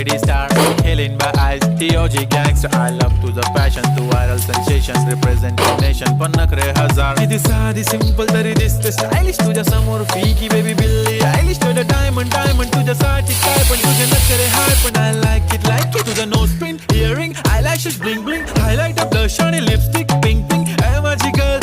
comedy star, killing by eyes, TOG gangster. I love to the passion, to viral sensations, represent the nation. पण नखरे हजार, किती साधी simple तरी दिसते stylish. तुझ्या समोर फिकी baby बिल्ली आयलिश. तुझं diamond तुझ्यासाठी काय पण तुझे नखरे हाय पण I like it. तुझं nose pin, earring, eyelashes bling bling, highlighter, blush आणि lipstick pink. माझी girl